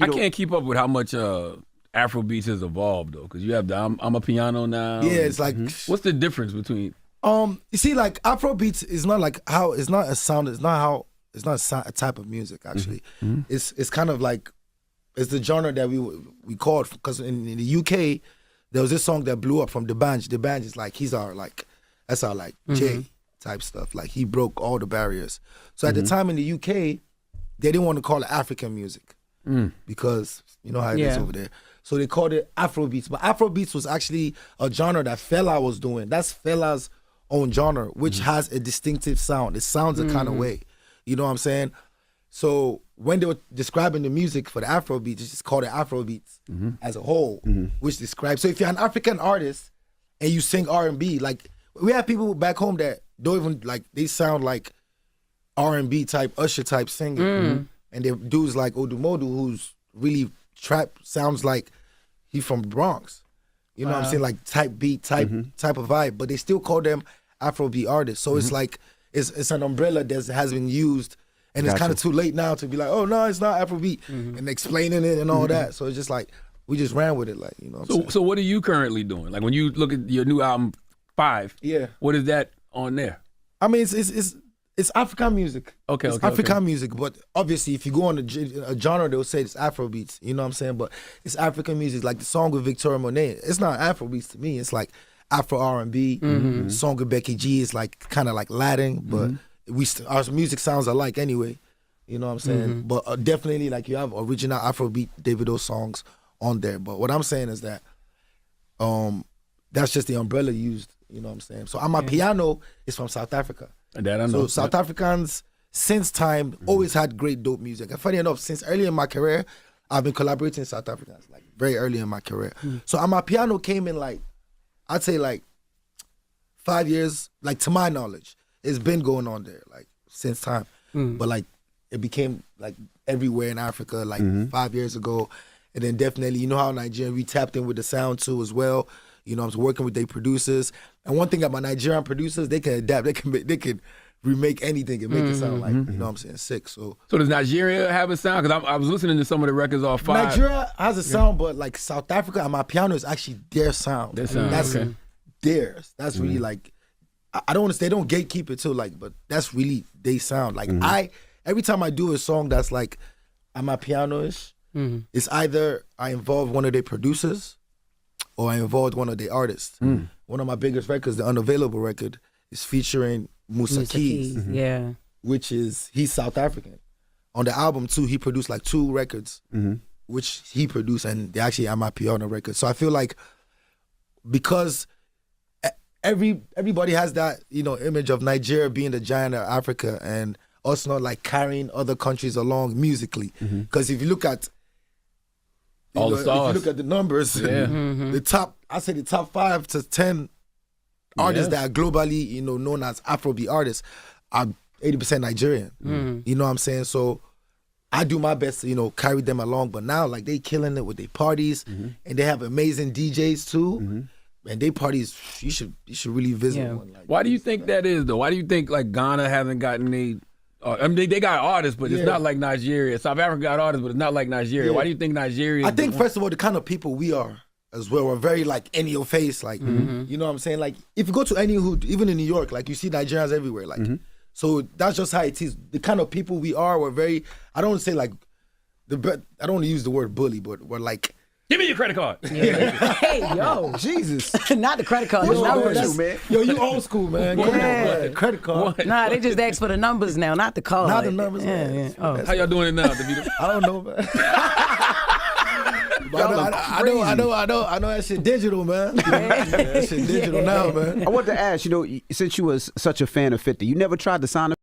I can't keep up with how much Afrobeats has evolved though, because you have the I'm a piano now. Yeah, it's like what's the difference between? You see, like Afrobeats is not like how it's not a sound. It's not how it's not a type of music actually. It's kind of like it's the genre that we called, because in the UK there was this song that blew up from the band. The band is like that's our like J type stuff. Like he broke all the barriers. So at the time in the UK, they didn't want to call it African music because you know how it is over there. So they called it Afrobeats. But Afrobeats was actually a genre that Fela was doing. That's Fela's own genre, which has a distinctive sound. It sounds a kind of way. You know what I'm saying? So when they were describing the music for the Afrobeats, they just called it Afrobeats as a whole, which describes. So if you're an African artist and you sing R&B, like we have people back home that don't even like, they sound like R&B type, Usher type singing. And they dudes like Odumodu, who's really trap, sounds like he from the Bronx. You know what I'm saying? Like type beat, type of vibe, but they still call them Afrobeat artists. So it's like, it's an umbrella that has been used, and it's kind of too late now to be like, oh no, it's not Afrobeat, and explaining it and all that. So it's just like, we just ran with it, like, you know what I'm saying? So what are you currently doing? Like when you look at your new album, 5, what is that on there? I mean, it's African music. Okay, it's African music, but obviously if you go on a genre, they'll say it's Afrobeats, you know what I'm saying? But it's African music, like the song with Victoria Monet. It's not Afrobeats to me, it's like Afro R&B. Song with Becky G is like kind of like Latin, but our music sounds alike anyway. You know what I'm saying? But definitely, like, you have original Afrobeat Davido songs on there. But what I'm saying is that that's just the umbrella used. You know what I'm saying? So my piano is from South Africa. That I know. So South Africans since time always had great dope music. And funny enough, since early in my career, I've been collaborating with South Africans, like very early in my career. So my piano came in like, I'd say like 5 years, like to my knowledge. It's been going on there like since time. But like it became like everywhere in Africa like 5 years ago. And then definitely, you know how Nigerian, we tapped in with the sound too as well. You know, I was working with their producers. And one thing about Nigerian producers, they can adapt. They can remake anything and make it sound like, you know what I'm saying, sick. So does Nigeria have a sound? Because I was listening to some of the records off 5. Nigeria has a sound, but like South Africa and my piano is actually their sound. Their sound, that's theirs. That's really like, I don't want to say, they don't gatekeep it too, like, but that's really they sound. Like every time I do a song that's like, I'm my piano-ish, it's either I involve one of their producers or I involved one of the artists. One of my biggest records, the Unavailable record, is featuring Musa Keys, which he's South African. On the album too, he produced like 2 records, which he produced, and they actually are my piano record. So I feel like because everybody has that, you know, image of Nigeria being the giant of Africa and us not like carrying other countries along musically. Because if you look at all the stars, if you look at the numbers, the top 5 to 10 artists that are globally, you know, known as Afrobeat artists are 80% Nigerian. You know what I'm saying? So I do my best to, you know, carry them along. But now, like, they killing it with their parties, and they have amazing DJs too. And they parties, you should really visit one. Like, why do you think that is though? Why do you think like Ghana hasn't gotten I mean, they got artists, but it's not like Nigeria. South Africa got artists, but it's not like Nigeria. Why do you think Nigeria? I think first of all, the kind of people we are as well, we're very like in your face, like you know what I'm saying. Like if you go to any hood, even in New York, like you see Nigerians everywhere, like so that's just how it is. The kind of people we are, we're very. I don't want to say like I don't want to use the word bully, but we're like. Give me your credit card. Hey, yo. Jesus. Not the credit card. Yo, you old school, man. Yeah. Credit card. What? Nah, they just ask for the numbers now, not the card. Not the numbers, man. Oh. How y'all doing it now, Davido? I don't know, man. I know that shit digital, man. That shit digital now, man. I want to ask, you know, since you was such a fan of 50, you never tried to sign a